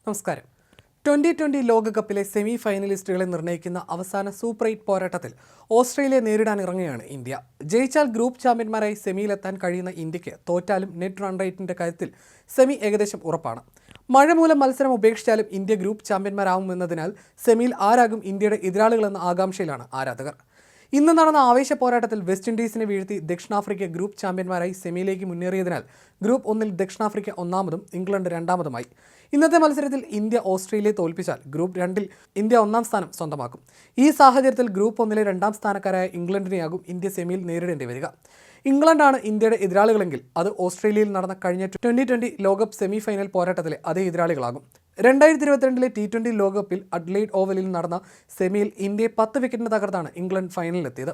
നമസ്കാരം. 2020 ലോകകപ്പിലെ സെമി ഫൈനലിസ്റ്റുകളെ നിർണ്ണയിക്കുന്ന അവസാന സൂപ്പർ 8 പോരാട്ടത്തിൽ ഓസ്ട്രേലിയയെ നേരിടാനിറങ്ങുകയാണ് ഇന്ത്യ. ജയിച്ചാൽ ഗ്രൂപ്പ് ചാമ്പ്യന്മാരായി സെമിയിലെത്താൻ കഴിയുന്ന ഇന്ത്യക്ക് തോറ്റാലും നെറ്റ് റൺ റേറ്റിന്റെ കാര്യത്തിൽ സെമി ഏകദേശം ഉറപ്പാണ്. മഴ മൂലം മത്സരം ഉപേക്ഷിച്ചാലും ഇന്ത്യ ഗ്രൂപ്പ് ചാമ്പ്യന്മാരാകുമെന്നതിനാൽ സെമിയിൽ ആരാകും ഇന്ത്യയുടെ എതിരാളികളെന്ന ആകാംക്ഷയിലാണ് ആരാധകർ. ഇന്ന് നടന്ന ആവേശ പോരാട്ടത്തിൽ വെസ്റ്റ് ഇൻഡീസിനെ വീഴ്ത്തി ദക്ഷിണാഫ്രിക്ക ഗ്രൂപ്പ് ചാമ്പ്യന്മാരായി സെമിയിലേക്ക് മുന്നേറിയതിനാൽ ഗ്രൂപ്പ് 1 ദക്ഷിണാഫ്രിക്ക ഒന്നാമതും ഇംഗ്ലണ്ട് രണ്ടാമതുമായി. ഇന്നത്തെ മത്സരത്തിൽ ഇന്ത്യ ഓസ്ട്രേലിയയെ തോൽപ്പിച്ചാൽ ഗ്രൂപ്പ് 2 ഇന്ത്യ ഒന്നാം സ്ഥാനം സ്വന്തമാക്കും. ഈ സാഹചര്യത്തിൽ ഗ്രൂപ്പ് 1 രണ്ടാം സ്ഥാനക്കാരായ ഇംഗ്ലണ്ടിനെയാകും ഇന്ത്യ സെമിയിൽ നേരിടേണ്ടി വരിക. ഇംഗ്ലണ്ടാണ് ഇന്ത്യയുടെ എതിരാളികളെങ്കിൽ അത് ഓസ്ട്രേലിയയിൽ നടന്ന കഴിഞ്ഞ 2020 ലോകകപ്പ് സെമി ഫൈനൽ പോരാട്ടത്തിലെ അതേ എതിരാളികളാകും. 2022 T20 ലോകകപ്പിൽ അഡ്ലെയ്ഡ് ഓവലിൽ നടന്ന സെമിയിൽ ഇന്ത്യയെ 10 വിക്കറ്റിന് തകർത്താണ് ഇംഗ്ലണ്ട് ഫൈനലിലെത്തിയത്.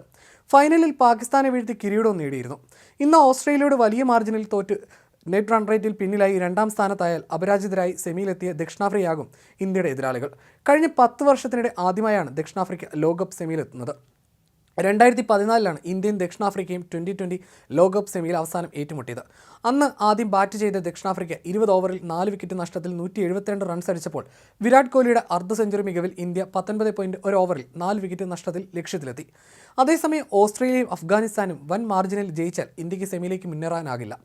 ഫൈനലിൽ പാകിസ്ഥാനെ വീഴ്ത്തി കിരീടവും നേടിയിരുന്നു. ഇന്ന് ഓസ്ട്രേലിയയോട് വലിയ മാർജിനിൽ തോറ്റ് നെറ്റ് റൺ റേറ്റിൽ പിന്നിലായി രണ്ടാം സ്ഥാനത്തായാൽ അപരാജിതരായി സെമിയിലെത്തിയ ദക്ഷിണാഫ്രിക്കയാകും ഇന്ത്യയുടെ എതിരാളികൾ. കഴിഞ്ഞ 10 വർഷത്തിനിടെ ആദ്യമായാണ് ദക്ഷിണാഫ്രിക്ക ലോകകപ്പ് സെമിയിലെത്തുന്നത്. 2014 ഇന്ത്യയും ദക്ഷിണാഫ്രിക്കയും 2020 ലോകകപ്പ് സെമിയിൽ അവസാനം ഏറ്റുമുട്ടിയത്. അന്ന് ആദ്യം ബാറ്റ് ചെയ്ത ദക്ഷിണാഫ്രിക്ക 20 ഓവറിൽ 4 വിക്കറ്റ് നഷ്ടത്തിൽ 172 റൺസ് അടിച്ചപ്പോൾ വിരാട് കോഹ്ലിയുടെ അർദ്ധ സെഞ്ചുറി മികവിൽ ഇന്ത്യ 19.1 ഓവറിൽ 4 വിക്കറ്റ് നഷ്ടത്തിൽ ലക്ഷ്യത്തിലെത്തി. അതേസമയം ഓസ്ട്രേലിയയും അഫ്ഗാനിസ്ഥാനും വൻ മാർജിനിൽ ജയിച്ചാൽ ഇന്ത്യക്ക് സെമിയിലേക്ക് മുന്നേറാനാകില്ല.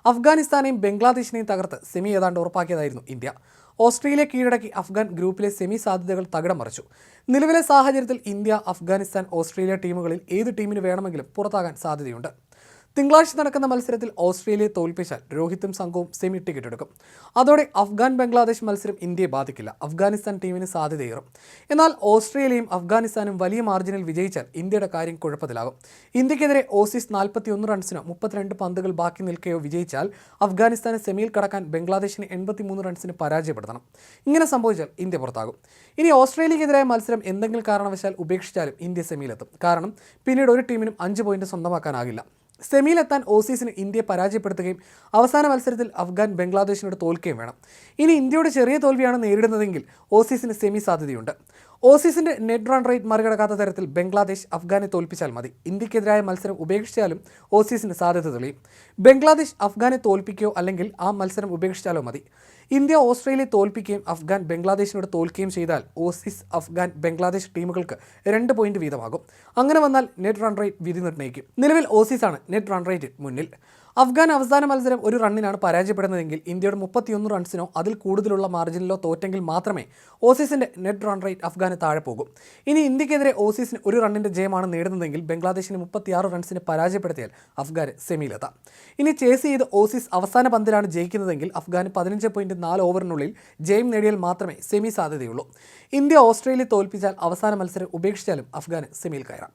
അഫ്ഗാനിസ്ഥാനെയും ബംഗ്ലാദേശിനെയും തകർത്ത് സെമി ഏതാണ്ട് ഉറപ്പാക്കിയതായിരുന്നു ഇന്ത്യ. ഓസ്ട്രേലിയ കീഴടക്കി അഫ്ഗാൻ ഗ്രൂപ്പിലെ സെമി സാധ്യതകൾ തകിടം മറിച്ചു. നിലവിലെ സാഹചര്യത്തിൽ ഇന്ത്യ, അഫ്ഗാനിസ്ഥാൻ, ഓസ്ട്രേലിയ ടീമുകളിൽ ഏത് ടീമിന് വേണമെങ്കിലും പുറത്താകാൻ സാധ്യതയുണ്ട്. തിങ്കളാഴ്ച നടക്കുന്ന മത്സരത്തിൽ ഓസ്ട്രേലിയയെ തോൽപ്പിച്ചാൽ രോഹിത്തും സംഘവും സെമി ടിക്കറ്റ് എടുക്കും. അതോടെ അഫ്ഗാൻ ബംഗ്ലാദേശ് മത്സരം ഇന്ത്യയെ ബാധിക്കില്ല. അഫ്ഗാനിസ്ഥാൻ ടീമിന് സാധ്യതയേറും. എന്നാൽ ഓസ്ട്രേലിയയും അഫ്ഗാനിസ്ഥാനും വലിയ മാർജിനിൽ വിജയിച്ചാൽ ഇന്ത്യയുടെ കാര്യം കുഴപ്പത്തിലാകും. ഇന്ത്യക്കെതിരെ ഓസീസ് 41 റൺസിന് 32 പന്തുകൾ ബാക്കി നിൽക്കെയോ വിജയിച്ചാൽ അഫ്ഗാനിസ്ഥാന് സെമിയിൽ കടക്കാൻ ബംഗ്ലാദേശിന് 83 റൺസിന് പരാജയപ്പെടുത്തണം. ഇങ്ങനെ സംഭവിച്ചാൽ ഇന്ത്യ പുറത്താകും. ഇനി ഓസ്ട്രേലിയക്കെതിരായ മത്സരം എന്തെങ്കിലും കാരണവശാൽ ഉപേക്ഷിച്ചാലും ഇന്ത്യ സെമിയിലെത്തും. കാരണം പിന്നീട് ഒരു ടീമിനും 5 പോയിന്റ് സ്വന്തമാക്കാനാകില്ല. സെമിയിലെത്താൻ ഓസീസിന് ഇന്ത്യയെ പരാജയപ്പെടുത്തുകയും അവസാന മത്സരത്തിൽ അഫ്ഗാൻ ബംഗ്ലാദേശിനോട് തോൽക്കുകയും വേണം. ഇനി ഇന്ത്യയുടെ ചെറിയ തോൽവിയാണ് നേരിടുന്നതെങ്കിൽ ഓസീസിന് സെമി സാധ്യതയുണ്ട്. ഓസീസിന്റെ നെറ്റ് റൺ റേറ്റ് മറികടക്കാത്ത തരത്തിൽ ബംഗ്ലാദേശ് അഫ്ഗാനെ തോൽപ്പിച്ചാൽ മതി. ഇന്ത്യക്കെതിരായ മത്സരം ഉപേക്ഷിച്ചാലും ഓസീസിന് സാധ്യത തെളിയും. ബംഗ്ലാദേശ് അഫ്ഗാനെ തോൽപ്പിക്കുകയോ അല്ലെങ്കിൽ ആ മത്സരം ഉപേക്ഷിച്ചാലോ മതി. ഇന്ത്യ ഓസ്ട്രേലിയയെ തോൽപ്പിക്കുകയും അഫ്ഗാൻ ബംഗ്ലാദേശിനോട് തോൽക്കുകയും ചെയ്താൽ ഓസീസ്, അഫ്ഗാൻ, ബംഗ്ലാദേശ് ടീമുകൾക്ക് 2 പോയിന്റ് വീതമാകും. അങ്ങനെ വന്നാൽ നെറ്റ് റൺ റേറ്റ് വിധി നിർണ്ണയിക്കും. നിലവിൽ ഓസീസാണ് നെറ്റ് റൺ റേറ്റിൽ മുന്നിൽ. അഫ്ഗാൻ അവസാന മത്സരം 1 റണ്ണിനാണ് പരാജയപ്പെടുന്നതെങ്കിൽ ഇന്ത്യയുടെ 31 റൺസിനോ അതിൽ കൂടുതലുള്ള മാർജിനിലോ തോറ്റെങ്കിൽ മാത്രമേ ഓസീസിന്റെ നെറ്റ് റൺ റേറ്റ് അഫ്ഗാന് താഴെ പോകും. ഇനി ഇന്ത്യക്കെതിരെ ഓസീസിന് 1 റണ്ണിന്റെ ജയമാണ് നേടുന്നതെങ്കിൽ ബംഗ്ലാദേശിന് 36 റൺസിന് പരാജയപ്പെടുത്തിയാൽ അഫ്ഗാന് സെമിയിലെത്താം. ഇനി ചേസ് ചെയ്ത് ഓസീസ് അവസാന പന്തിലാണ് ജയിക്കുന്നതെങ്കിൽ അഫ്ഗാന് 15.4 ഓവറിനുള്ളിൽ ജയം നേടിയാൽ മാത്രമേ സെമി സാധ്യതയുള്ളൂ. ഇന്ത്യ ഓസ്ട്രേലിയ തോൽപ്പിച്ചാൽ അവസാന മത്സരം ഉപേക്ഷിച്ചാലും അഫ്ഗാന് സെമിയിൽ കയറാം.